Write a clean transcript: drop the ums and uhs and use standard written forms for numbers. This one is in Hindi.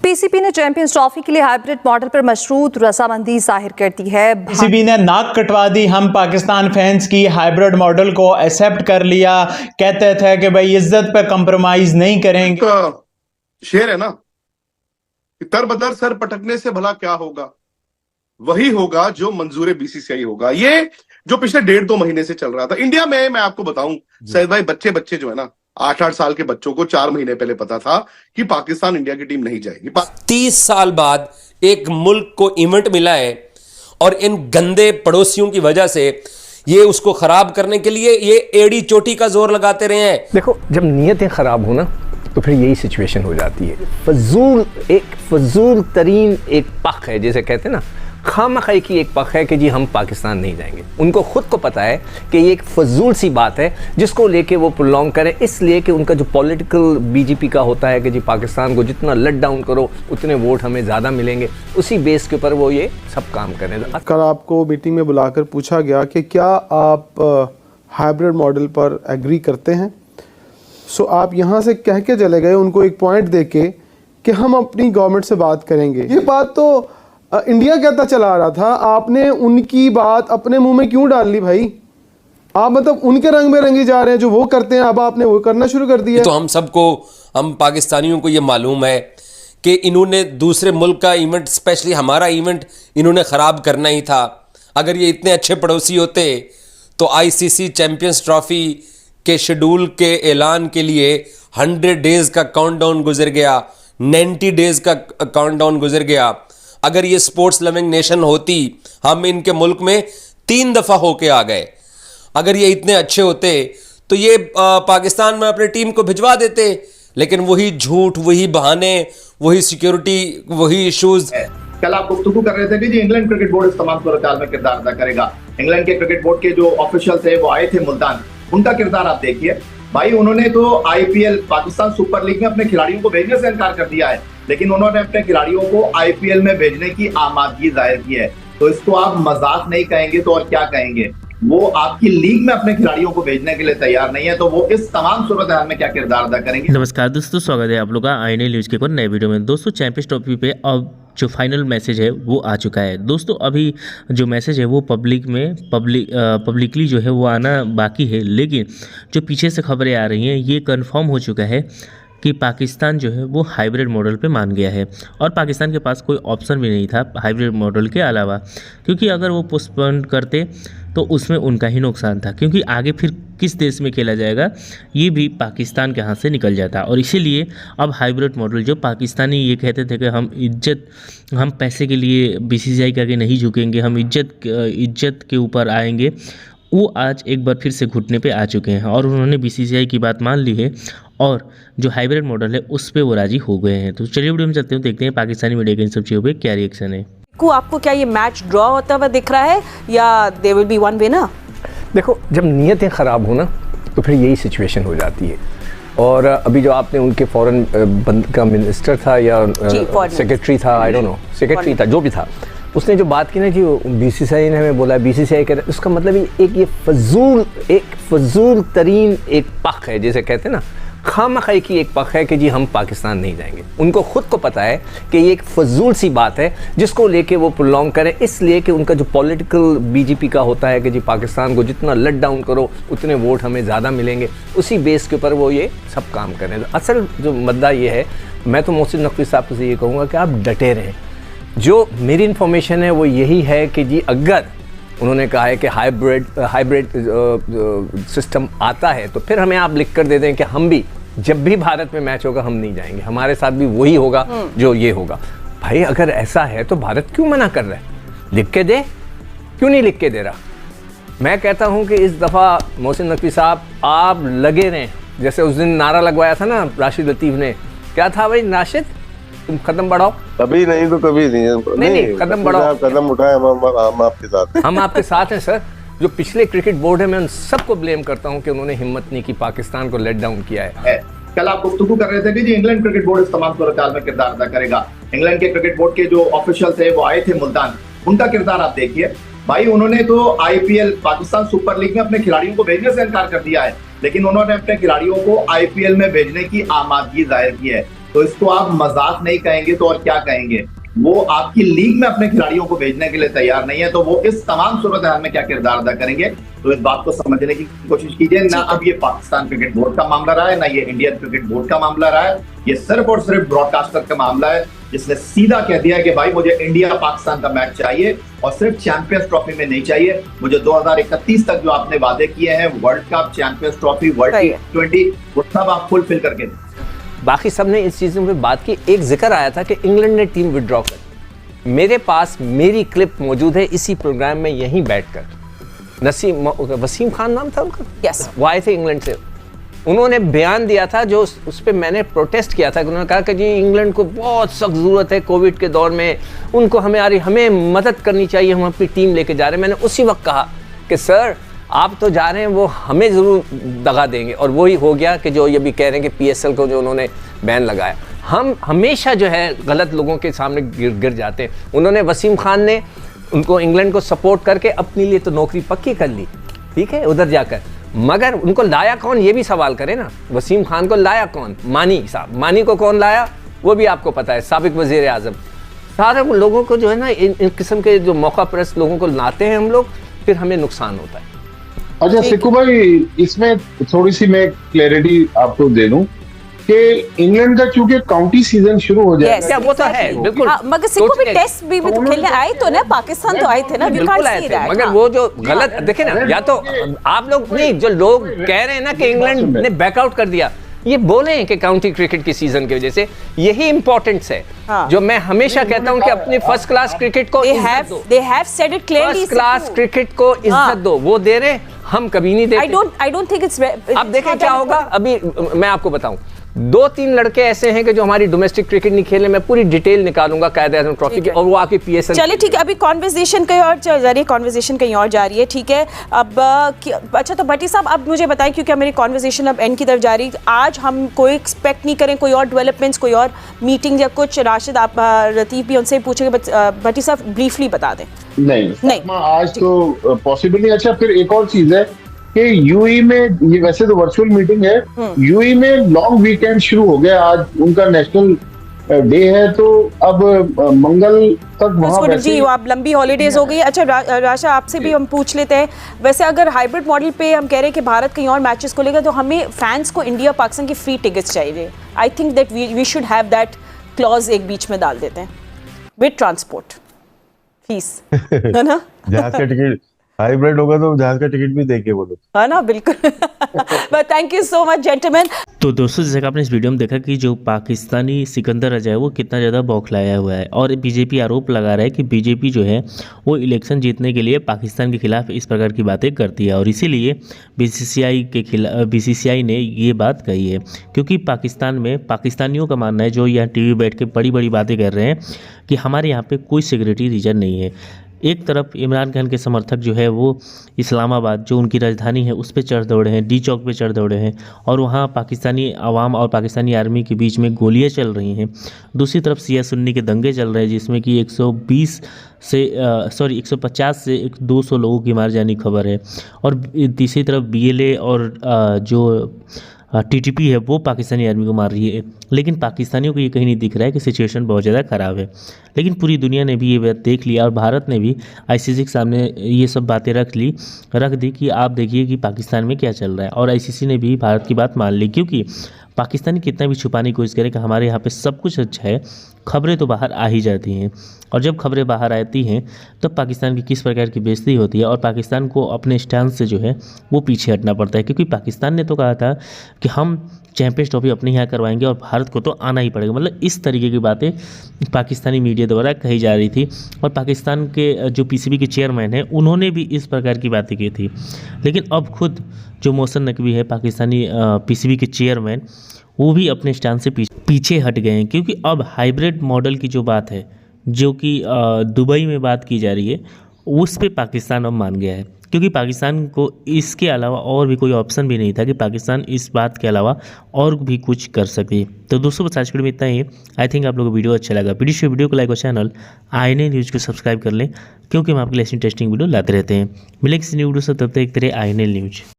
पीसीबी ने चैंपियंस ट्रॉफी के लिए हाइब्रिड मॉडल पर मशरूत रजामंदी जाहिर कर दी है। पीसीबी ने नाक कटवा दी। हम पाकिस्तान फैंस की हाइब्रिड मॉडल को एक्सेप्ट कर लिया। कहते थे कि भाई इज्जत पे कंप्रोमाइज नहीं करेंगे। शेर है ना, तर बदर सर पटकने से भला क्या होगा, वही होगा जो मंजूर बीसीसीआई होगा। ये जो पिछले 1.5-2 महीने से चल रहा था इंडिया में, मैं आपको बताऊं सैयद भाई, बच्चे जो है ना 8-8 साल के बच्चों को 4 महीने पहले पता था कि पाकिस्तान इंडिया की टीम नहीं जाएगी। 30 साल बाद एक मुल्क को इवेंट मिला है और इन गंदे पड़ोसियों की वजह से ये उसको खराब करने के लिए ये एड़ी चोटी का जोर लगाते रहे हैं। देखो, जब नीयतें खराब हो ना तो फिर यही सिचुएशन हो जाती है। फजूल तरीन एक पख है, जैसे कहते हैं ना, खामखाई की एक पख है कि जी हम पाकिस्तान नहीं जाएंगे। उनको खुद को पता है कि ये एक फजूल सी बात है जिसको लेके वो प्रोलॉन्ग करें, इसलिए कि उनका जो पॉलिटिकल बीजेपी का होता है कि जी पाकिस्तान को जितना लट डाउन करो उतने वोट हमें ज़्यादा मिलेंगे, उसी बेस के ऊपर वो ये सब काम करें। कल आपको मीटिंग में बुलाकर पूछा गया कि क्या आप हाइब्रिड मॉडल पर एग्री करते हैं। सो आप यहाँ से कह के चले गए उनको एक पॉइंट दे के कि हम अपनी गवर्नमेंट से बात करेंगे। ये बात तो इंडिया कहता चला आ रहा था, आपने उनकी बात अपने मुंह में क्यों डाल ली भाई? आप मतलब उनके रंग में रंगी जा रहे हैं, जो वो करते हैं अब आपने वो करना शुरू कर दिया। तो हम सबको, हम पाकिस्तानियों को ये मालूम है कि इन्होंने दूसरे मुल्क का इवेंट, स्पेशली हमारा इवेंट, इन्होंने ख़राब करना ही था। अगर ये इतने अच्छे पड़ोसी होते तो आईसीसी चैंपियंस ट्रॉफी के शेड्यूल के ऐलान के लिए 100 डेज़ का काउंटडाउन गुजर गया, 90 डेज़ का काउंटडाउन गुजर गया। अगर ये स्पोर्ट्स लविंग नेशन होती, हम इनके मुल्क में 3 दफ़ा होके आ गए। अगर ये इतने अच्छे होते तो ये पाकिस्तान में अपनी टीम को भिजवा देते, लेकिन वही झूठ, वही बहाने, वही सिक्योरिटी, वही इश्यूज। कल आप गुफ्तगू कर रहे थे कि जी इंग्लैंड क्रिकेट बोर्ड इस तमाम सूरत में किरदार अदा करेगा। इंग्लैंड के क्रिकेट बोर्ड के जो ऑफिशियल थे वो आए थे मुल्तान, उनका किरदार आप देखिए भाई। उन्होंने तो आईपीएल, पाकिस्तान सुपर लीग में अपने खिलाड़ियों को भेजने से इनकार कर दिया है, लेकिन उन्होंने अपने खिलाड़ियों को आईपीएल में भेजने की आमादगी जाहिर की है। तो इसको आप मजाक नहीं कहेंगे तो और क्या कहेंगे? वो आपकी लीग में अपने खिलाड़ियों को भेजने के लिए तैयार नहीं है, तो वो इस तमाम सूरत हाल में क्या किरदार अदा करेंगे? नमस्कार दोस्तों, स्वागत है आप लोग का आईएनए न्यूज़ के एक और नए वीडियो में। दोस्तों, चैंपियंस ट्रॉफी पे अब जो फाइनल मैसेज है वो आ चुका है। दोस्तों, अभी जो मैसेज है वो पब्लिकली जो है वो आना बाकी है, लेकिन जो पीछे से खबरें आ रही हैं ये कंफर्म हो चुका है कि पाकिस्तान जो है वो हाइब्रिड मॉडल पे मान गया है। और पाकिस्तान के पास कोई ऑप्शन भी नहीं था हाइब्रिड मॉडल के अलावा, क्योंकि अगर वो पोस्टपोन करते तो उसमें उनका ही नुकसान था, क्योंकि आगे फिर किस देश में खेला जाएगा ये भी पाकिस्तान के हाथ से निकल जाता। और इसीलिए अब हाइब्रिड मॉडल, जो पाकिस्तानी ये कहते थे कि हम पैसे के लिए बीसीसीआई के आगे नहीं झुकेंगे, हम इज्जत के ऊपर आएंगे, वो आज एक बार फिर से घुटने पे आ चुके हैं और उन्होंने बीसीसीआई की बात मान ली है और जो हाइब्रिड मॉडल है उस पर वो राजी हो गए हैं। तो चलिए वीडियो में चलते हैं, देखते हैं पाकिस्तानी मीडिया के इन सब चीज़ों पे क्या रिएक्शन है। आपको क्या ये मैच ड्रॉ होता हुआ दिख रहा है या there will be one winner? देखो, जब नीयतें ख़राब हो ना तो फिर यही सिचुएशन हो जाती है। और अभी जो आपने उनके फॉरेन का मिनिस्टर था या सेक्रेटरी था, आई डोंट नो, सेक्रेटरी था, जो भी था, उसने जो बात की ना कि बीसीसीआई ने हमें बोला, बीसीसीआई कह रहा है, उसका मतलब ये फजूल तरीन एक पख है, जैसे कहते हैं ना, खामखाई की एक पख है कि जी हम पाकिस्तान नहीं जाएंगे। उनको खुद को पता है कि ये एक फजूल सी बात है जिसको लेके वो प्रोलॉन्ग करें, इसलिए कि उनका जो पॉलिटिकल बीजेपी का होता है कि जी पाकिस्तान को जितना लट डाउन करो उतने वोट हमें ज़्यादा मिलेंगे, उसी बेस के ऊपर वो ये सब काम करें। असल जो मुद्दा ये है, मैं तो मोहसिन नकवी साहब से ये कहूँगा कि आप डटे रहें। जो मेरी इन्फॉर्मेशन है वो यही है कि जी अगर उन्होंने कहा है कि हाइब्रिड सिस्टम आता है तो फिर हमें आप लिख कर दे दें कि हम भी जब भी भारत में मैच होगा हम नहीं जाएंगे, हमारे साथ भी वही होगा जो ये होगा। भाई अगर ऐसा है तो भारत क्यों मना कर रहा है? लिख के दे, क्यों नहीं लिख के दे रहा? मैं कहता हूँ कि इस दफ़ा मोहसिन नकवी साहब आप लगे रहें, जैसे उस दिन नारा लगवाया था ना राशिद लतीफ़ ने, क्या था भाई राशिद, तुम कदम बढ़ाओ, कभी नहीं तो कभी नहीं, कदम बढ़ाओ, कदम उठाए, हम आपके साथ हैं। हम आपके साथ हैं सर। जो पिछले क्रिकेट बोर्ड है मैं उन सबको ब्लेम करता हूं कि उन्होंने हिम्मत नहीं की, पाकिस्तान को लेट डाउन किया है। कल आप गुफ्तगू कर रहे थे कि जी इंग्लैंड क्रिकेट बोर्ड इस तमाम सूरत हाल में किरदार अदा करेगा। इंग्लैंड के क्रिकेट बोर्ड के जो ऑफिशियल थे वो आए थे मुल्तान, उनका किरदार आप देखिए भाई। उन्होंने तो आईपीएल, पाकिस्तान सुपर लीग में अपने खिलाड़ियों को भेजने से इनकार कर दिया है, लेकिन उन्होंने अपने खिलाड़ियों को आईपीएल में भेजने की आमादगी जाहिर की है। तो इसको आप मजाक नहीं कहेंगे तो और क्या कहेंगे। वो आपकी लीग में अपने खिलाड़ियों को भेजने के लिए तैयार नहीं है, तो वो इस तमाम सूरत हाल में क्या किरदार अदा करेंगे, तो इस बात को समझने की कोशिश कीजिए। ना अब ये पाकिस्तान क्रिकेट बोर्ड का मामला रहा है, ना ये इंडियन क्रिकेट बोर्ड का मामला रहा है, ये सिर्फ और सिर्फ ब्रॉडकास्टर का मामला है, जिसने सीधा कह दिया है कि भाई मुझे इंडिया पाकिस्तान का मैच चाहिए और सिर्फ चैंपियंस ट्रॉफी में नहीं चाहिए, मुझे 2031 तक जो आपने वादे किए हैं, world cup, champions trophy, world T20, वो सब आप फुलफिल करके दें। बाकी सब ने इस चीज़ों पे बात की। एक जिक्र आया था कि इंग्लैंड ने टीम विड्रॉ कर। मेरे पास मेरी क्लिप मौजूद है इसी प्रोग्राम में यहीं बैठकर। वसीम खान नाम था उनका, यस, वो आए थे इंग्लैंड से। उन्होंने बयान दिया था जो उस पर मैंने प्रोटेस्ट किया था। उन्होंने कहा कि जी इंग्लैंड को बहुत सख्त ज़रूरत है कोविड के दौर में, उनको हमें मदद करनी चाहिए, हम अपनी टीम लेके जा रहे हैं। मैंने उसी वक्त कहा कि सर आप तो जा रहे हैं, वो हमें ज़रूर दगा देंगे। और वही हो गया कि जो ये भी कह रहे हैं कि PSL को जो उन्होंने बैन लगाया, हम हमेशा जो है गलत लोगों के सामने गिर जाते हैं। उन्होंने वसीम खान ने उनको इंग्लैंड को सपोर्ट करके अपने लिए तो नौकरी पक्की कर ली, ठीक है, उधर जाकर, मगर उनको लाया कौन ये भी सवाल करें ना। वसीम खान को लाया कौन? मानी साहब। मानी को कौन लाया वो भी आपको पता है, साबिक वज़ीर आज़म। सारे लोगों को जो है ना इन किस्म के जो मौका परस्त लोगों को लाते हैं हम लोग, फिर हमें नुकसान होता है। अच्छा सिक्कू भाई, इसमें थोड़ी सी मैं क्लैरिटी आपको दे दूं कि इंग्लैंड का चूंकि काउंटी सीजन शुरू हो जाएगा, वो तो है बिल्कुल, मगर सिक्कू भी टेस्ट भी तो खेलने आए तो ना, पाकिस्तान तो आए थे ना, बिल्कुल आए थे, मगर वो जो गलत देखे ना, या तो आप लोग नहीं, जो लोग कह रहे हैं ना कि इंग्लैंड ने बैकआउट कर दिया, ये बोले हैं कि काउंटी क्रिकेट की सीजन की वजह से, यही इंपॉर्टेंस है। जो मैं हमेशा कहता हूं कि अपने फर्स्ट क्लास क्रिकेट को इज्जत दो, they have said it clearly, first class cricket को इज्जत दो, वो दे रहे, हम कभी नहीं देते। I don't think it's अब देखें क्या होगा। अभी मैं आपको बताऊं, 2-3 लड़के ऐसे हैं कि जो हमारी डोमेस्टिक क्रिकेट नहीं खेले, मैं पूरी डिटेल निकालूंगा कायदे-आज़म ट्रॉफी की, और वो आके PSL। चलिए ठीक है, अभी कॉन्वर्सेशन कहीं और जा रही है, कॉन्वर्सेशन कहीं और जा रही है, ठीक है। अब अच्छा, तो भट्टी साहब अब मुझे बताएं, क्योंकि मेरी कॉन्वर्सेशन अब एंड की तरफ जा रही है, आज हम कोई एक्सपेक्ट नहीं करें कोई और डेवलपमेंट्स, कोई और मीटिंग या कुछ। राशिद आप रतीफ भी उनसे पूछेंगे, भट्टी साहब ब्रीफली बता दें। नहीं आज तो पॉसिबल नहीं। अच्छा फिर एक और चीज है कि यूएई में, ये वैसे तो वर्चुअल मीटिंग है, यूएई में लॉन्ग वीकेंड शुरू हो गया, आज उनका नेशनल डे है, तो अब मंगल तक वहाँ जी आप लंबी हॉलीडेज हो गई। अच्छा राशा, आपसे भी हम पूछ लेते हैं, वैसे अगर हाइब्रिड मॉडल पे हम कह रहे हैं कि भारत कहीं और मैचेस को लेकर, तो हमें फैंस को इंडिया पाकिस्तान की फ्री टिकट्स चाहिए। I think that we should have that clause एक बीच में डाल देते हैं, विद ट्रांसपोर्ट फीस, है ना। जहाज का टिकट हाइब्रिड होगा तो जहाज का टिकट भी देंगे वो लोग, है ना, बिल्कुल। But thank you so much gentleman. तो दोस्तों, जैसे कि आपने इस वीडियो में देखा कि जो पाकिस्तानी सिकंदर रजा है वो कितना ज़्यादा बौखलाया हुआ है, और बीजेपी आरोप लगा रहा है कि बीजेपी जो है वो इलेक्शन जीतने के लिए पाकिस्तान के खिलाफ इस प्रकार की बातें करती है, और इसीलिए BCCI ने ये बात कही है, क्योंकि पाकिस्तान में पाकिस्तानियों का मानना है, जो यहाँ TV बैठ के बड़ी बड़ी बातें कर रहे हैं कि हमारे यहाँ पर कोई सिक्योरिटी रीजन नहीं है। एक तरफ इमरान खान के समर्थक जो है वो इस्लामाबाद, जो उनकी राजधानी है, उस पे चढ़ दौड़े हैं, डी चौक पे चढ़ दौड़े हैं, और वहाँ पाकिस्तानी अवाम और पाकिस्तानी आर्मी के बीच में गोलियां चल रही हैं। दूसरी तरफ शिया सुन्नी के दंगे चल रहे हैं, जिसमें कि 150 से 200 लोगों की मार जाने की खबर है, और तीसरी तरफ BLA और जो TTP है वो पाकिस्तानी आर्मी को मार रही है। लेकिन पाकिस्तानियों को ये कहीं नहीं दिख रहा है कि सिचुएशन बहुत ज़्यादा ख़राब है। लेकिन पूरी दुनिया ने भी ये बात देख लिया, और भारत ने भी ICC के सामने ये सब बातें रख दी कि आप देखिए कि पाकिस्तान में क्या चल रहा है, और ICC ने भी भारत की बात मान ली, क्योंकि पाकिस्तानी कितना भी छुपाने की कोशिश करे कि हमारे यहाँ पे सब कुछ अच्छा है, खबरें तो बाहर आ ही जाती हैं, और जब खबरें बाहर आती हैं तब पाकिस्तान की किस प्रकार की बेइज्जती होती है, और पाकिस्तान को अपने स्टैंड से जो है वो पीछे हटना पड़ता है, क्योंकि पाकिस्तान ने तो कहा था कि हम चैंपियंस ट्रॉफी अपने यहाँ करवाएंगे और भारत को तो आना ही पड़ेगा। मतलब इस तरीके की बातें पाकिस्तानी मीडिया द्वारा कही जा रही थी, और पाकिस्तान के जो PCB के चेयरमैन हैं उन्होंने भी इस प्रकार की बातें की थी। लेकिन अब खुद जो मोहसिन नकवी है, पाकिस्तानी PCB के चेयरमैन, वो भी अपने स्टैंड से पीछे हट गए हैं, क्योंकि अब हाइब्रिड मॉडल की जो बात है, जो कि दुबई में बात की जा रही है, उस पे पाकिस्तान अब मान गया है, क्योंकि पाकिस्तान को इसके अलावा और भी कोई ऑप्शन भी नहीं था कि पाकिस्तान इस बात के अलावा और भी कुछ कर सके। तो दोस्तों, बस आज के वीडियो में इतना ही। आई थिंक आप लोगों को वीडियो अच्छा लगा। वीडियो को लाइक और चैनल INA न्यूज़ को सब्सक्राइब कर लें, क्योंकि हम आपके लिए इंटरेस्टिंग वीडियो लाते रहते हैं। मिलेंगे किसी न्यू वीडियो से, तब तक एक तरह INA न्यूज़।